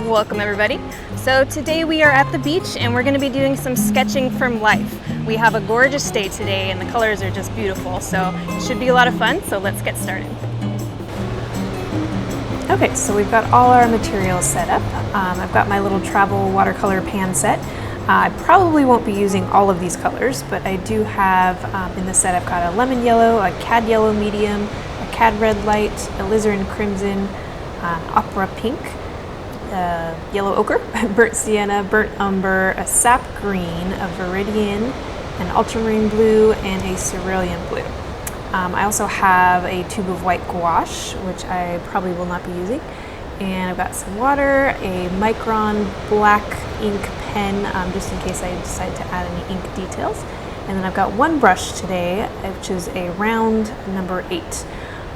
Welcome everybody. So today we are at the beach and we're going to be doing some sketching from life. We have a gorgeous day today and the colors are just beautiful, so it should be a lot of fun, so let's get started. Okay, so we've got all our materials set up. I've got my little travel watercolor pan set. I probably won't be using all of these colors, but I do have in the set I've got a lemon yellow, a cad yellow medium, a cad red light, alizarin crimson, opera pink, yellow ochre, burnt sienna, burnt umber, a sap green, a viridian, an ultramarine blue, and a cerulean blue. I also have a tube of white gouache, which I probably will not be using. And I've got some water, a Micron black ink pen, just in case I decide to add any ink details. And then I've got one brush today, which is a round number 8.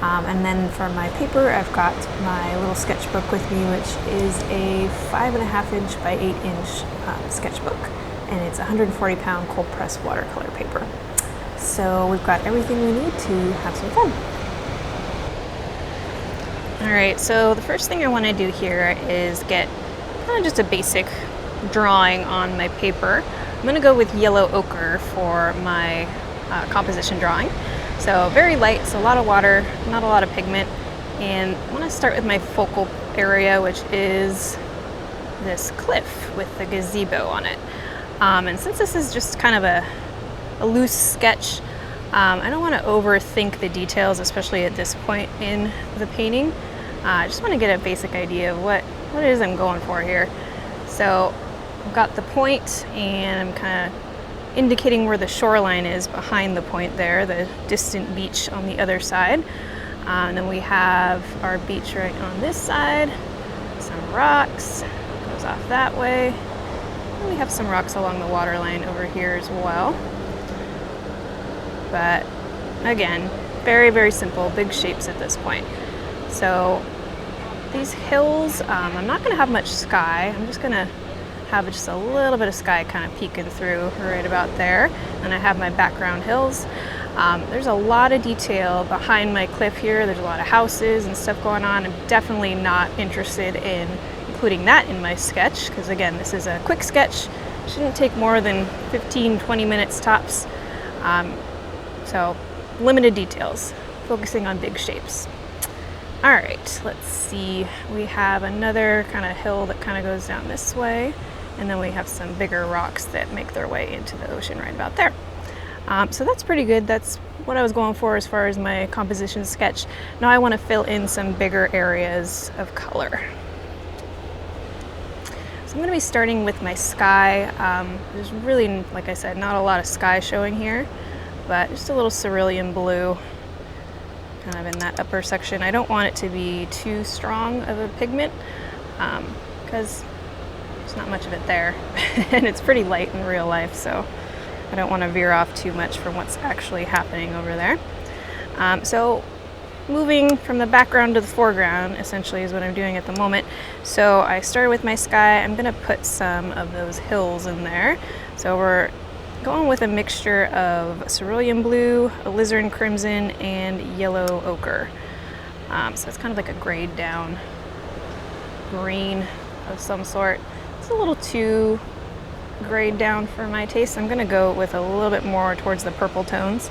And then for my paper, I've got my little sketchbook with me, which is a 5.5 inch by 8 inch sketchbook. And it's 140 pound cold press watercolor paper. So we've got everything we need to have some fun. All right, so the first thing I want to do here is get kind of just a basic drawing on my paper. I'm going to go with yellow ochre for my composition drawing. So very light, so a lot of water, not a lot of pigment. And I want to start with my focal area, which is this cliff with the gazebo on it. And since this is just kind of a loose sketch, I don't want to overthink the details, especially at this point in the painting. I just want to get a basic idea of what it is I'm going for here. So I've got the point and I'm kind of indicating where the shoreline is behind the point there, the distant beach on the other side. And then we have our beach right on this side, some rocks, goes off that way. And we have some rocks along the waterline over here as well. But again, very, very simple, big shapes at this point. So these hills, I'm not going to have much sky. I'm just going to have just a little bit of sky kind of peeking through right about there. And I have my background hills. There's a lot of detail behind my cliff here. There's a lot of houses and stuff going on. I'm definitely not interested in including that in my sketch because again, this is a quick sketch. Shouldn't take more than 15-20 minutes tops. So limited details, focusing on big shapes. All right, let's see. We have another kind of hill that kind of goes down this way. And then we have some bigger rocks that make their way into the ocean right about there. So that's pretty good. That's what I was going for as far as my composition sketch. Now I want to fill in some bigger areas of color. So I'm going to be starting with my sky. There's really, like I said, not a lot of sky showing here, but just a little cerulean blue kind of in that upper section. I don't want it to be too strong of a pigment because there's not much of it there and it's pretty light in real life, so I don't want to veer off too much from what's actually happening over there. So moving from the background to the foreground essentially is what I'm doing at the moment. So I started with my sky. I'm going to put some of those hills in there. So we're going with a mixture of cerulean blue, alizarin crimson, and yellow ochre. So it's kind of like a grayed down green of some sort. It's a little too grayed down for my taste. I'm going to go with a little bit more towards the purple tones.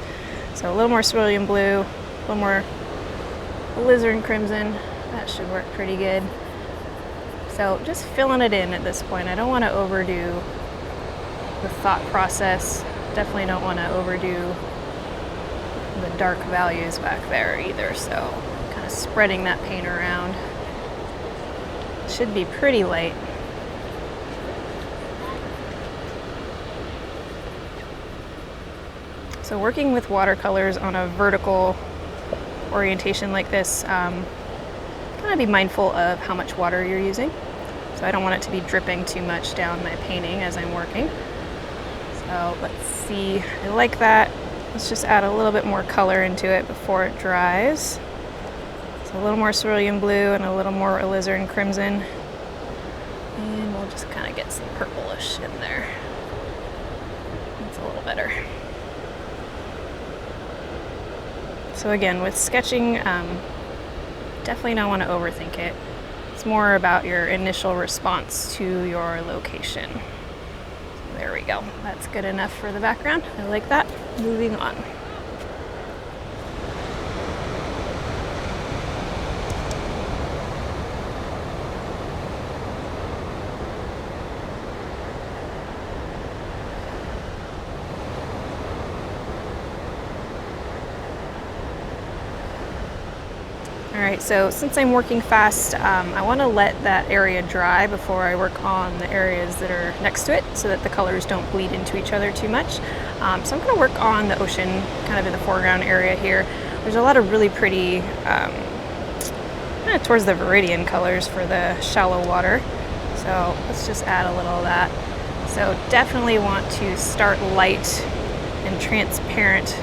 So a little more cerulean blue, a little more alizarin crimson. That should work pretty good. So just filling it in at this point. I don't want to overdo the thought process. Definitely don't want to overdo the dark values back there either. So kind of spreading that paint around. Should be pretty light. So working with watercolors on a vertical orientation like this, kind of be mindful of how much water you're using. So I don't want it to be dripping too much down my painting as I'm working. So let's see, I like that. Let's just add a little bit more color into it before it dries. So a little more cerulean blue and a little more alizarin crimson. And we'll just kind of get some purplish in there. That's a little better. So again, with sketching, definitely don't want to overthink it. It's more about your initial response to your location. There we go. That's good enough for the background. I like that. Moving on. All right, so since I'm working fast, I want to let that area dry before I work on the areas that are next to it so that the colors don't bleed into each other too much. So I'm going to work on the ocean kind of in the foreground area here. There's a lot of really pretty, kind of towards the Viridian colors for the shallow water. So let's just add a little of that. So definitely want to start light and transparent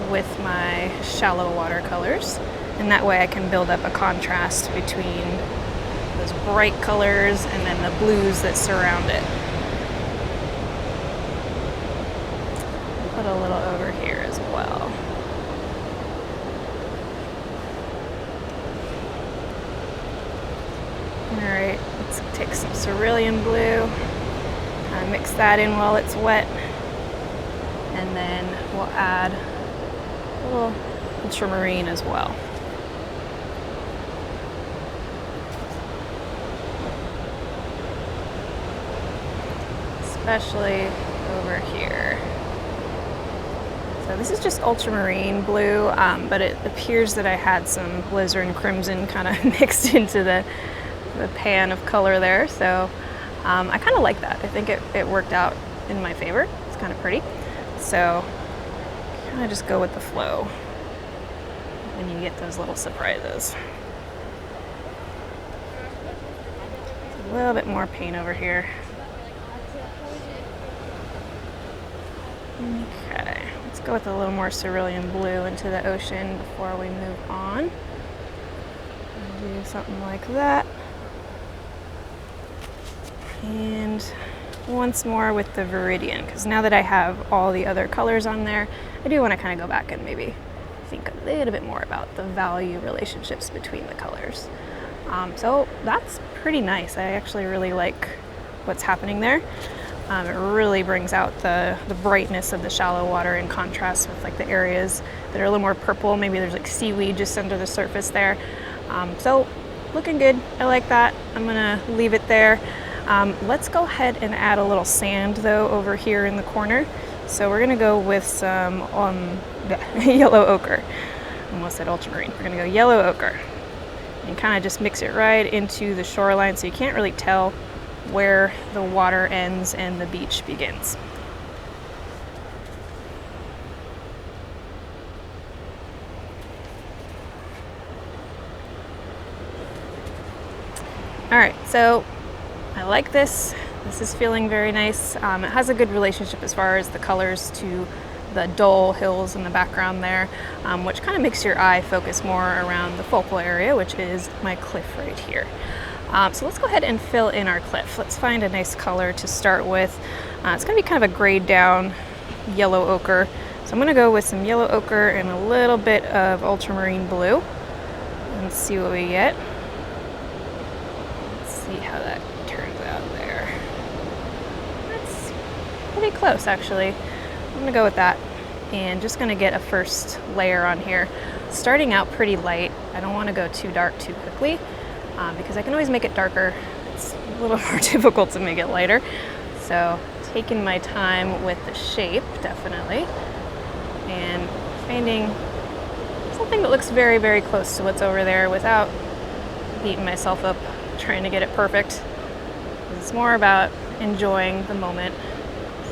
with my shallow watercolors. And that way I can build up a contrast between those bright colors and then the blues that surround it. Put a little over here as well. All right, let's take some cerulean blue, kind of mix that in while it's wet. And then we'll add a little ultramarine as well. Especially over here. So this is just ultramarine blue, but it appears that I had some alizarin crimson kind of mixed into the pan of color there. So I kind of like that. I think it worked out in my favor. It's kind of pretty. So kind of just go with the flow when you get those little surprises. A little bit more paint over here. Okay, let's go with a little more cerulean blue into the ocean before we move on. Do something like that. And once more with the Viridian, because now that I have all the other colors on there, I do want to kind of go back and maybe think a little bit more about the value relationships between the colors. So that's pretty nice. I actually really like what's happening there. It really brings out the brightness of the shallow water in contrast with like the areas that are a little more purple. Maybe there's like seaweed just under the surface there. So looking good. I like that. I'm gonna leave it there. Let's go ahead and add a little sand though over here in the corner. So we're gonna go with some yellow ochre. Almost said ultramarine. We're gonna go yellow ochre and kind of just mix it right into the shoreline so you can't really tell where the water ends and the beach begins. All right, so I like this. This is feeling very nice. It has a good relationship as far as the colors to the dull hills in the background there, which kind of makes your eye focus more around the focal area, which is my cliff right here. So let's go ahead and fill in our cliff. Let's find a nice color to start with. It's gonna be kind of a grayed down yellow ochre. So I'm gonna go with some yellow ochre and a little bit of ultramarine blue and see what we get. Let's see how that turns out there. That's pretty close actually. I'm gonna go with that and just gonna get a first layer on here. Starting out pretty light. I don't wanna go too dark too quickly. Because I can always make it darker. It's a little more difficult to make it lighter. So taking my time with the shape, definitely, and finding something that looks very, very close to what's over there without beating myself up trying to get it perfect. It's more about enjoying the moment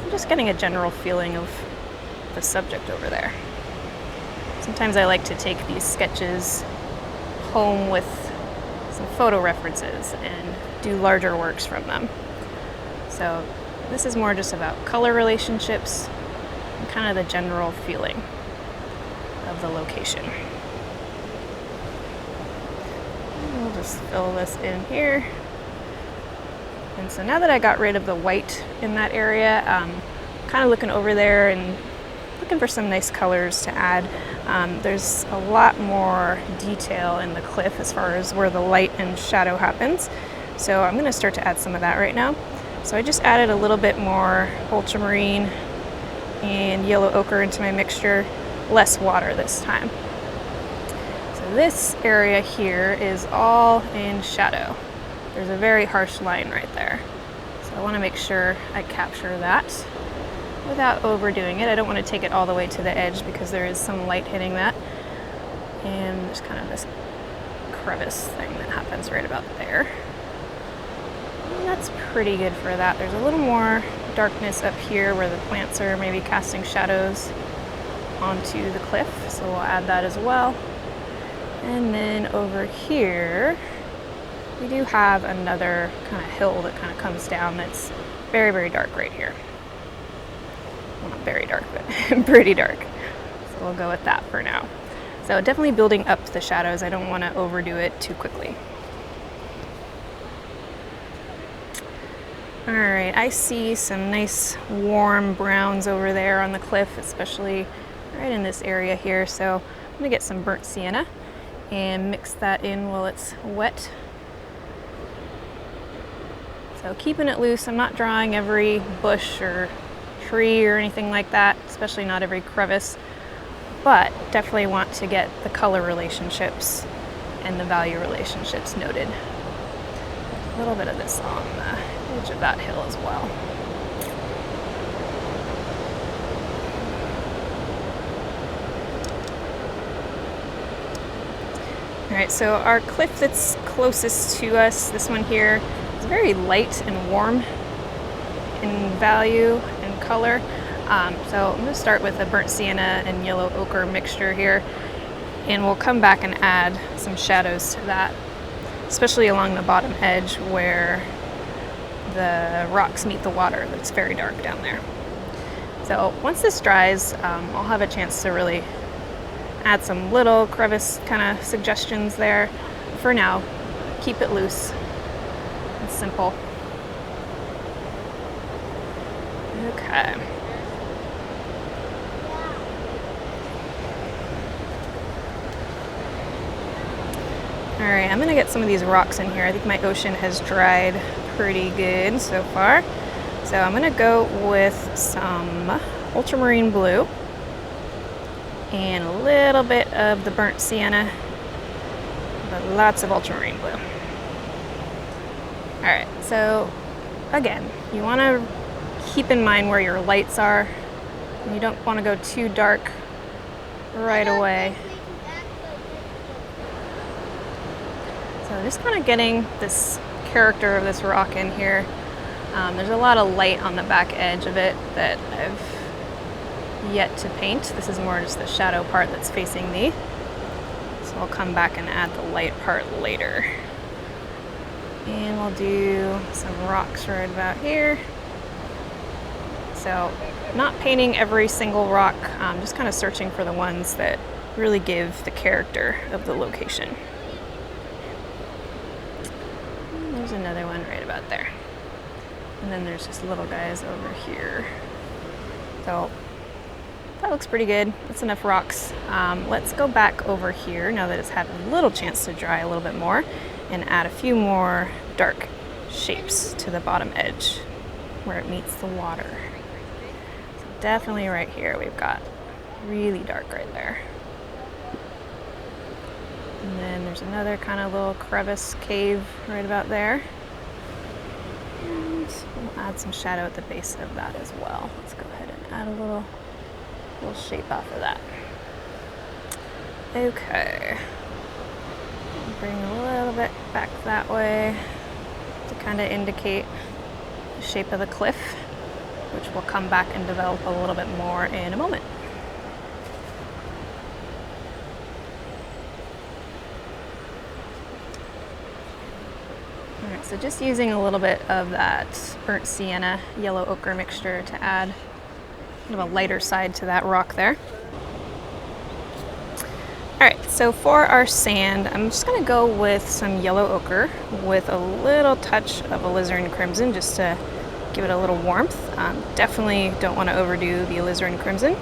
and just getting a general feeling of the subject over there. Sometimes I like to take these sketches home with some photo references and do larger works from them. So this is more just about color relationships and kind of the general feeling of the location. We'll just fill this in here. And so now that I got rid of the white in that area, kind of looking over there and looking for some nice colors to add. There's a lot more detail in the cliff as far as where the light and shadow happens. So I'm going to start to add some of that right now. So I just added a little bit more ultramarine and yellow ochre into my mixture, less water this time. So this area here is all in shadow. There's a very harsh line right there. So I want to make sure I capture that without overdoing it. I don't want to take it all the way to the edge because there is some light hitting that. And there's kind of this crevice thing that happens right about there. And that's pretty good for that. There's a little more darkness up here where the plants are maybe casting shadows onto the cliff. So we'll add that as well. And then over here, we do have another kind of hill that kind of comes down that's very, very dark right here. Well, not very dark, but pretty dark. So we'll go with that for now. So definitely building up the shadows. I don't want to overdo it too quickly. All right, I see some nice warm browns over there on the cliff, especially right in this area here. So I'm gonna get some burnt sienna and mix that in while it's wet. So keeping it loose, I'm not drawing every bush or tree or anything like that, especially not every crevice, but definitely want to get the color relationships and the value relationships noted. A little bit of this on the edge of that hill as well. All right, so our cliff that's closest to us, this one here, is very light and warm in value and color. So I'm going to start with a burnt sienna and yellow ochre mixture here, and we'll come back and add some shadows to that, especially along the bottom edge where the rocks meet the water. That's very dark down there. So once this dries, I'll have a chance to really add some little crevice kind of suggestions there. For now, keep it loose and simple. Okay. All right, I'm gonna get some of these rocks in here. I think my ocean has dried pretty good so far. So I'm gonna go with some ultramarine blue and a little bit of the burnt sienna, but lots of ultramarine blue. All right, so again, you wanna keep in mind where your lights are. You don't wanna go too dark right away. So just kind of getting this character of this rock in here. There's a lot of light on the back edge of it that I've yet to paint. This is more just the shadow part that's facing me. So I'll come back and add the light part later. And we'll do some rocks right about here. So not painting every single rock, just kind of searching for the ones that really give the character of the location. There's another one right about there. And then there's just little guys over here. So that looks pretty good. That's enough rocks. Let's go back over here now that it's had a little chance to dry a little bit more and add a few more dark shapes to the bottom edge where it meets the water. So definitely right here we've got really dark right there. And then there's another kind of little crevice cave right about there. And we'll add some shadow at the base of that as well. Let's go ahead and add a little shape off of that. Okay. Bring a little bit back that way to kind of indicate the shape of the cliff, which we'll come back and develop a little bit more in a moment. Alright, so just using a little bit of that burnt sienna yellow ochre mixture to add kind of a lighter side to that rock there. Alright, so for our sand, I'm just going to go with some yellow ochre with a little touch of alizarin crimson just to give it a little warmth. Definitely don't want to overdo the alizarin crimson,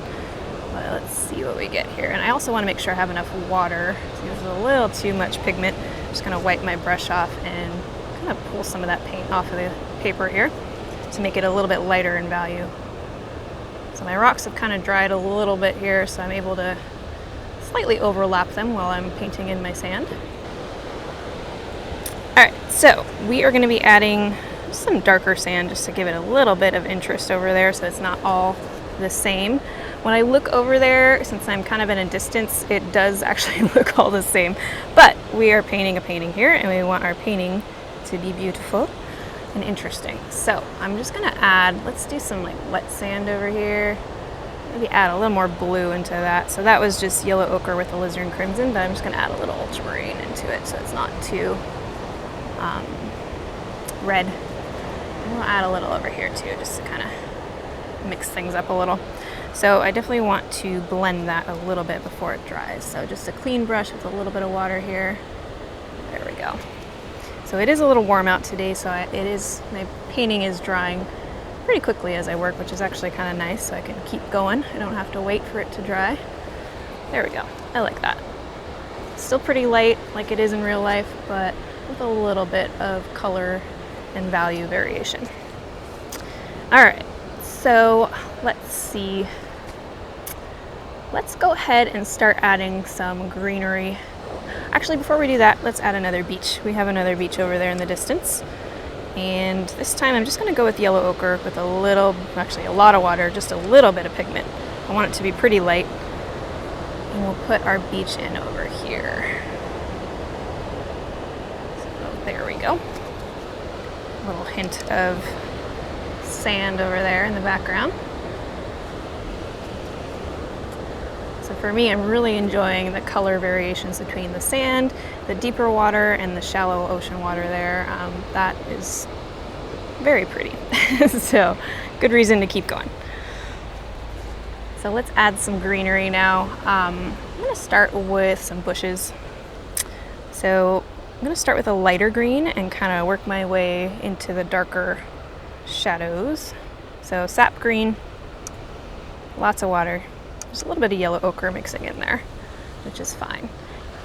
but let's see what we get here. And I also want to make sure I have enough water. So there's a little too much pigment. I'm just going to wipe my brush off and kind of pull some of that paint off of the paper here to make it a little bit lighter in value. So my rocks have kind of dried a little bit here, so I'm able to slightly overlap them while I'm painting in my sand. All right, so we are going to be adding some darker sand just to give it a little bit of interest over there so it's not all the same. When I look over there, since I'm kind of in a distance, it does actually look all the same. But we are painting a painting here, and we want our painting to be beautiful and interesting. So I'm just gonna add, let's do some like wet sand over here. Maybe add a little more blue into that. So that was just yellow ochre with alizarin crimson, but I'm just gonna add a little ultramarine into it so it's not too red. And we'll add a little over here too, just to kind of mix things up a little. So I definitely want to blend that a little bit before it dries. So just a clean brush with a little bit of water here. There we go. So it is a little warm out today, so my painting is drying pretty quickly as I work, which is actually kind of nice, so I can keep going. I don't have to wait for it to dry. There we go. I like that. Still pretty light like it is in real life, but with a little bit of color and value variation. All right, so let's see. Let's go ahead and start adding some greenery. Actually, before we do that, let's add another beach. We have another beach over there in the distance. And this time I'm just gonna go with yellow ochre with a little, actually a lot of water, just a little bit of pigment. I want it to be pretty light. And we'll put our beach in over here. So there we go. A little hint of sand over there in the background. So for me, I'm really enjoying the color variations between the sand, the deeper water, and the shallow ocean water there. That is very pretty. So good reason to keep going. So let's add some greenery now. I'm gonna start with some bushes. So I'm gonna start with a lighter green and kind of work my way into the darker shadows. So sap green, lots of water. There's a little bit of yellow ochre mixing in there, which is fine.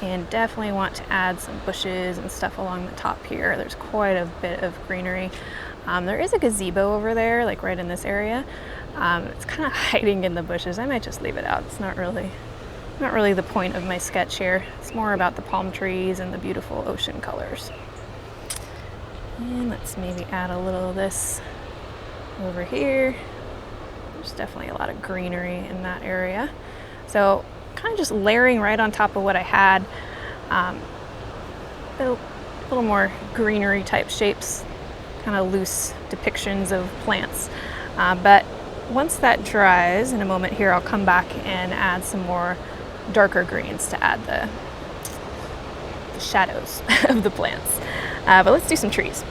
And definitely want to add some bushes and stuff along the top here. There's quite a bit of greenery. There is a gazebo over there, like right in this area. It's kind of hiding in the bushes. I might just leave it out. It's not really the point of my sketch here. It's more about the palm trees and the beautiful ocean colors. And let's maybe add a little of this over here. There's definitely a lot of greenery in that area. So kind of just layering right on top of what I had. A little more greenery type shapes, kind of loose depictions of plants. But once that dries, in a moment here, I'll come back and add some more darker greens to add the shadows of the plants. But let's do some trees.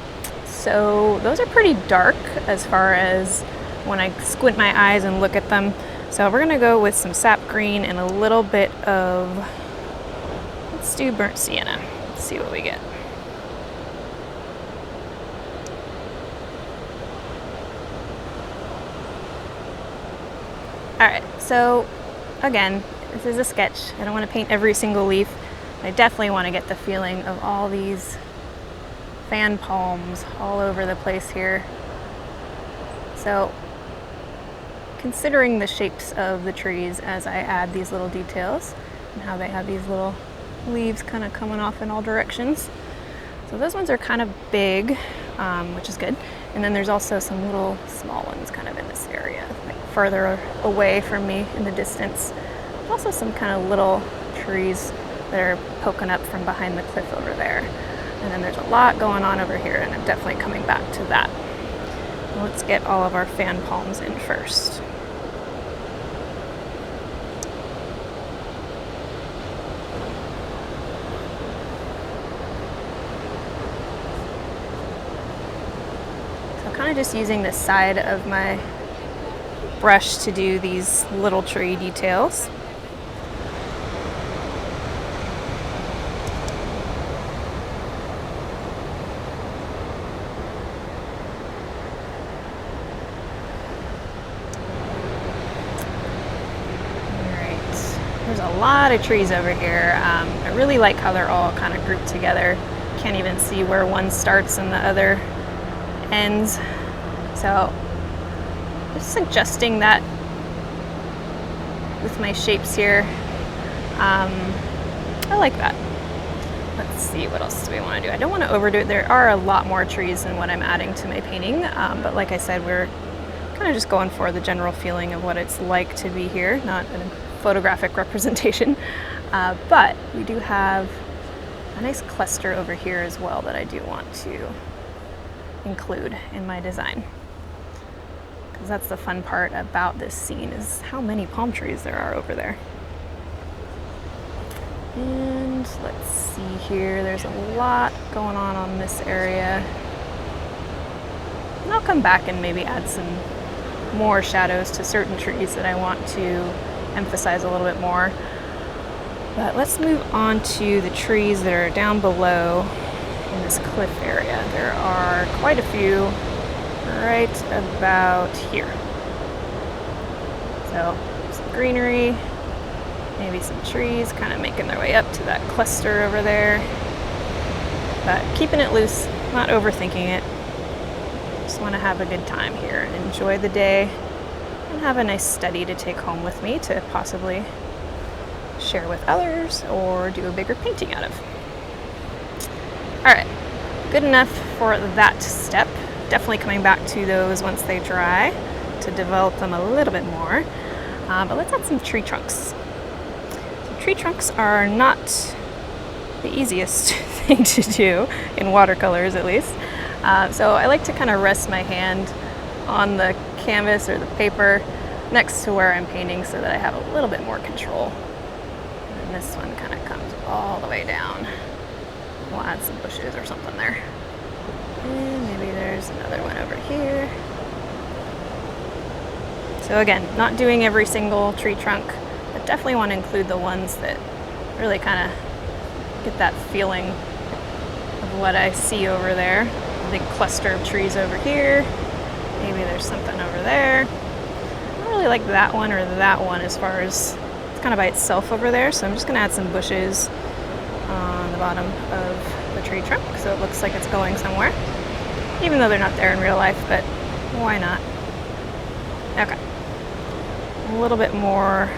So those are pretty dark as far as when I squint my eyes and look at them. So we're gonna go with some sap green and a little bit of, let's do burnt sienna. Let's see what we get. All right, so again, this is a sketch. I don't want to paint every single leaf. I definitely want to get the feeling of all these fan palms all over the place here. So considering the shapes of the trees as I add these little details and how they have these little leaves kind of coming off in all directions. So those ones are kind of big, which is good. And then there's also some little small ones kind of in this area, like further away from me in the distance. There's also some kind of little trees that are poking up from behind the cliff over there. And then there's a lot going on over here, and I'm definitely coming back to that. Let's get all of our fan palms in first. Kind of just using the side of my brush to do these little tree details. All right, lot of trees over here. I really like how they're all kind of grouped together. Can't even see where one starts and the other ends. So just adjusting that with my shapes here. I like that. Let's see, what else do we want to do? I don't want to overdo it. There are a lot more trees than what I'm adding to my painting, but like I said, we're kind of just going for the general feeling of what it's like to be here, not a photographic representation. But we do have a nice cluster over here as well that I do want to include in my design. Because that's the fun part about this scene, is how many palm trees there are over there. And let's see here, there's a lot going on this area. And I'll come back and maybe add some more shadows to certain trees that I want to emphasize a little bit more. But let's move on to the trees that are down below in this cliff area. There are quite a few right about here. So some greenery, maybe some trees kind of making their way up to that cluster over there. But keeping it loose, not overthinking it. Just want to have a good time here and enjoy the day and have a nice study to take home with me to possibly share with others or do a bigger painting out of. All right, good enough for that step. Definitely coming back to those once they dry to develop them a little bit more. But let's add some tree trunks. Tree trunks are not the easiest thing to do in watercolors, at least. So I like to kind of rest my hand on the canvas or the paper next to where I'm painting so that I have a little bit more control. And this one kind of comes all the way down. We'll add some bushes or something there. And maybe there's another one over here. So again, not doing every single tree trunk, but definitely want to include the ones that really kind of get that feeling of what I see over there. A big cluster of trees over here. Maybe there's something over there. I don't really like that one or that one as far as it's kind of by itself over there. So I'm just going to add some bushes on the bottom of the tree trunk so it looks like it's going somewhere. Even though they're not there in real life, but why not? Okay. A little bit more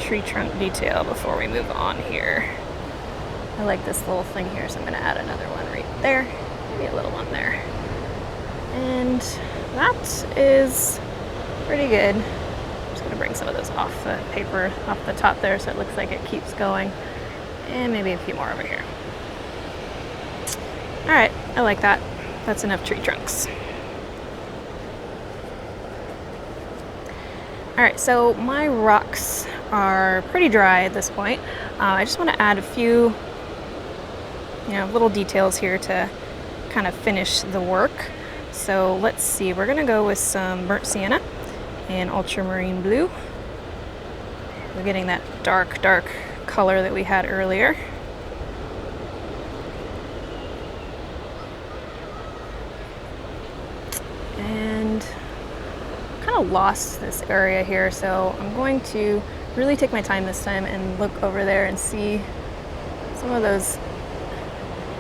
tree trunk detail before we move on here. I like this little thing here, so I'm going to add another one right there. Maybe a little one there. And that is pretty good. I'm just going to bring some of those off the paper, off the top there, so it looks like it keeps going. And maybe a few more over here. All right, I like that. That's enough tree trunks. All right, so my rocks are pretty dry at this point. I just want to add a few, little details here to kind of finish the work. So let's see, we're gonna go with some burnt sienna and ultramarine blue. We're getting that dark color that we had earlier. And kind of lost this area here, so I'm going to really take my time this time and look over there and see some of those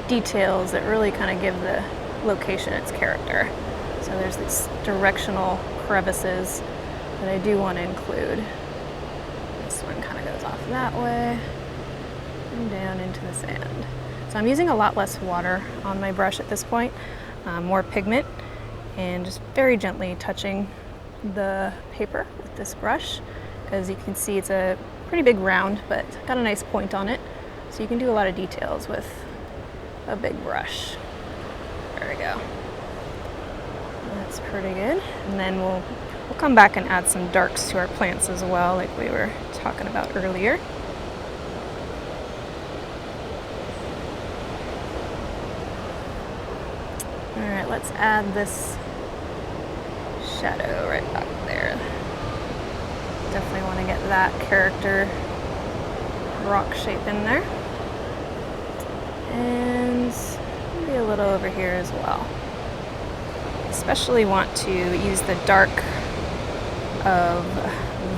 details that really kind of give the location its character. So there's these directional crevices that I do want to include. This one kind of goes off that way and down into the sand. So I'm using a lot less water on my brush at this point, more pigment, and just very gently touching the paper with this brush. As you can see, it's a pretty big round, but it's got a nice point on it. So you can do a lot of details with a big brush. There we go. That's pretty good. And then we'll come back and add some darks to our plants as well, like we were talking about earlier. All right, let's add this shadow right back there. Definitely want to get that character rock shape in there. And maybe a little over here as well. Especially want to use the dark of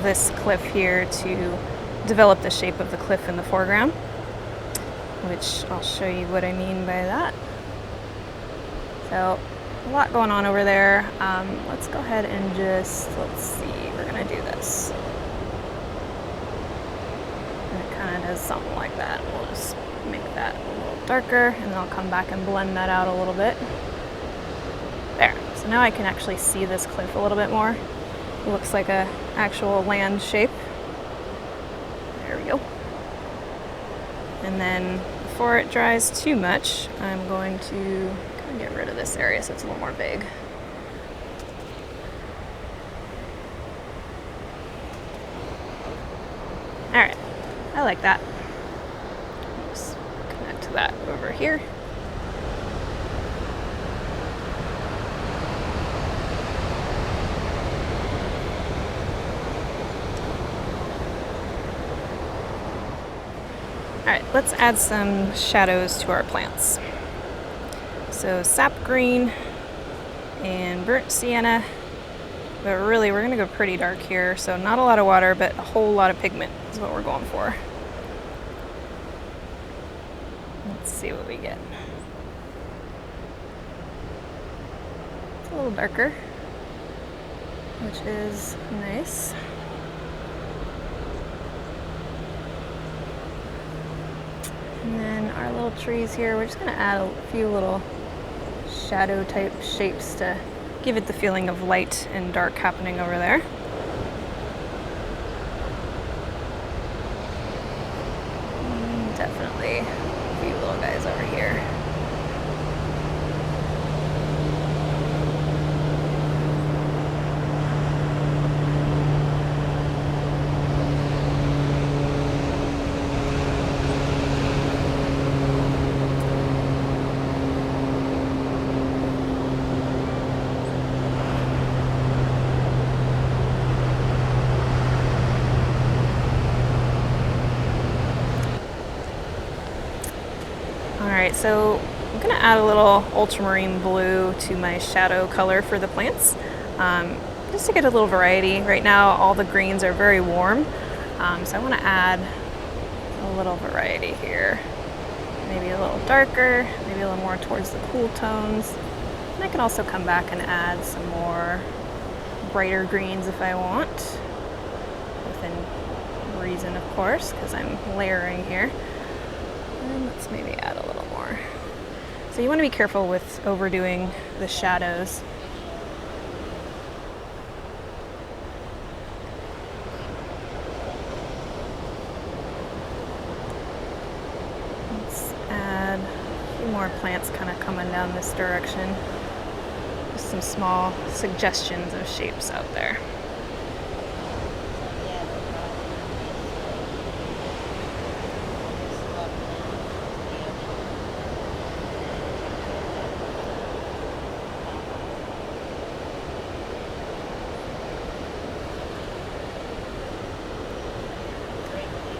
this cliff here to develop the shape of the cliff in the foreground, which I'll show you what I mean by that. So a lot going on over there. Let's go ahead and just, let's see, we're gonna do this. And it kind of does something like that. We'll just make that a little darker, and then I'll come back and blend that out a little bit. There, so now I can actually see this cliff a little bit more. It looks like a actual land shape. There we go. And then before it dries too much, I'm going to kind of get rid of this area so it's a little more vague. All right, I like that. Just connect that over here. All right, let's add some shadows to our plants. So sap green and burnt sienna, but really we're gonna go pretty dark here. So not a lot of water, but a whole lot of pigment is what we're going for. Let's see what we get. It's a little darker, which is nice. And then our little trees here, we're just gonna add a few little shadow type shapes to give it the feeling of light and dark happening over there. And definitely a few little guys over here. Alright, so I'm going to add a little ultramarine blue to my shadow color for the plants, just to get a little variety. Right now all the greens are very warm, so I want to add a little variety here. Maybe a little darker, maybe a little more towards the cool tones. And I can also come back and add some more brighter greens if I want, within reason of course, because I'm layering here. And let's maybe add a little more. So you want to be careful with overdoing the shadows. Let's add a few more plants kind of coming down this direction. Just some small suggestions of shapes out there.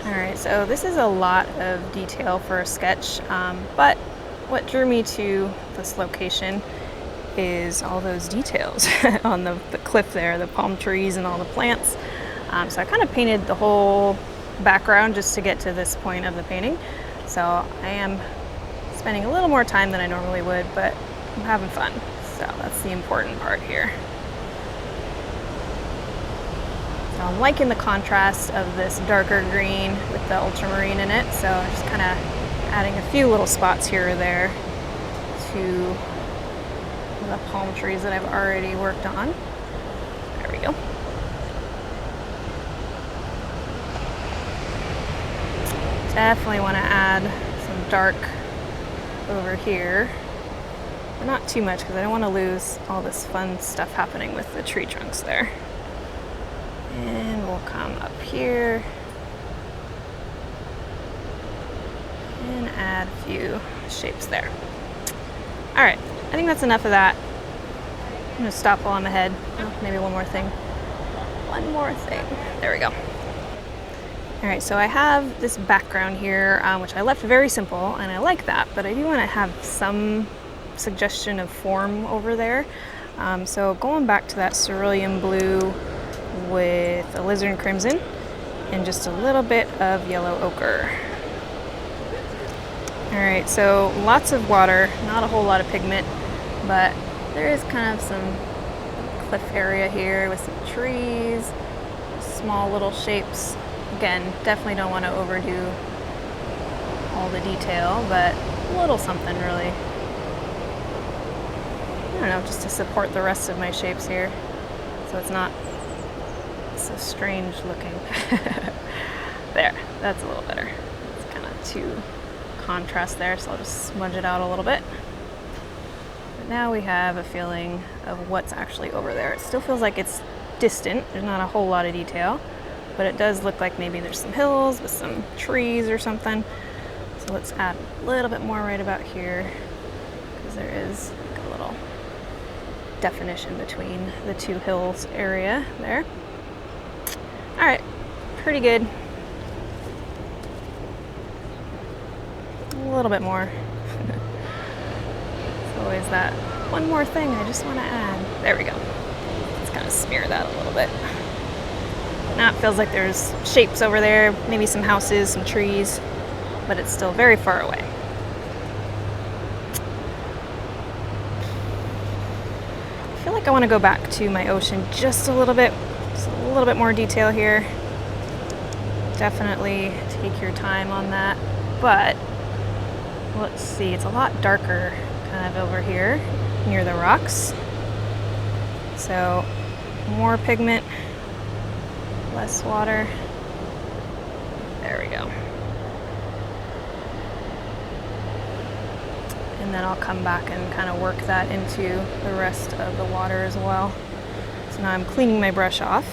Alright, so this is a lot of detail for a sketch, but what drew me to this location is all those details on the cliff there, the palm trees and all the plants. So I kind of painted the whole background just to get to this point of the painting. So I am spending a little more time than I normally would, but I'm having fun. So that's the important part here. So I'm liking the contrast of this darker green with the ultramarine in it, so I'm just kind of adding a few little spots here or there to the palm trees that I've already worked on. There we go. Definitely want to add some dark over here, but not too much because I don't want to lose all this fun stuff happening with the tree trunks there. And we'll come up here and add a few shapes there. All right, I think that's enough of that. I'm gonna stop while I'm ahead. Oh, maybe one more thing. One more thing. There we go. All right, so I have this background here, which I left very simple, and I like that, but I do want to have some suggestion of form over there. So going back to that cerulean blue with alizarin crimson and just a little bit of yellow ochre. All right, so lots of water, not a whole lot of pigment, but there is kind of some cliff area here with some trees, small little shapes. Again, definitely don't want to overdo all the detail, but a little something really. I don't know, just to support the rest of my shapes here, so it's not so strange looking. There, that's a little better. It's kind of too contrast there, so I'll just smudge it out a little bit. But now we have a feeling of what's actually over there. It still feels like it's distant. There's not a whole lot of detail, but it does look like maybe there's some hills with some trees or something. So let's add a little bit more right about here, because there is like a little definition between the two hills area there. All right, pretty good. A little bit more. It's always that one more thing I just want to add. There we go. Let's kind of smear that a little bit. Now it feels like there's shapes over there, maybe some houses, some trees, but it's still very far away. I feel like I want to go back to my ocean just a little bit. Just a little bit more detail here. Definitely take your time on that, but let's see, it's a lot darker kind of over here near the rocks. So more pigment, less water. There we go. And then I'll come back and kind of work that into the rest of the water as well. So now I'm cleaning my brush off,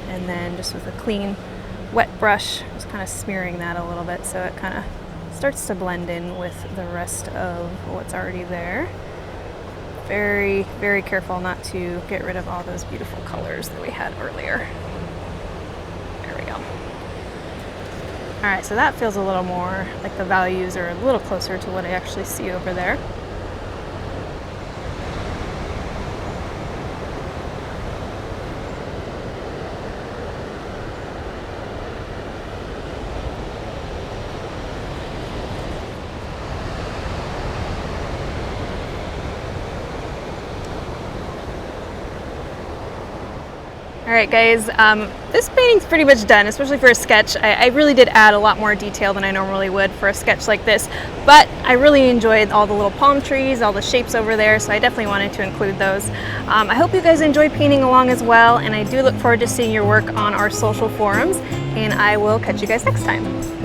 and then just with a clean wet brush, just kind of smearing that a little bit so it kind of starts to blend in with the rest of what's already there. Very, very careful not to get rid of all those beautiful colors that we had earlier. There we go. All right, so that feels a little more like the values are a little closer to what I actually see over there. All right, guys, this painting's pretty much done, especially for a sketch. I really did add a lot more detail than I normally would for a sketch like this, but I really enjoyed all the little palm trees, all the shapes over there, so I definitely wanted to include those. I hope you guys enjoy painting along as well, and I do look forward to seeing your work on our social forums, and I will catch you guys next time.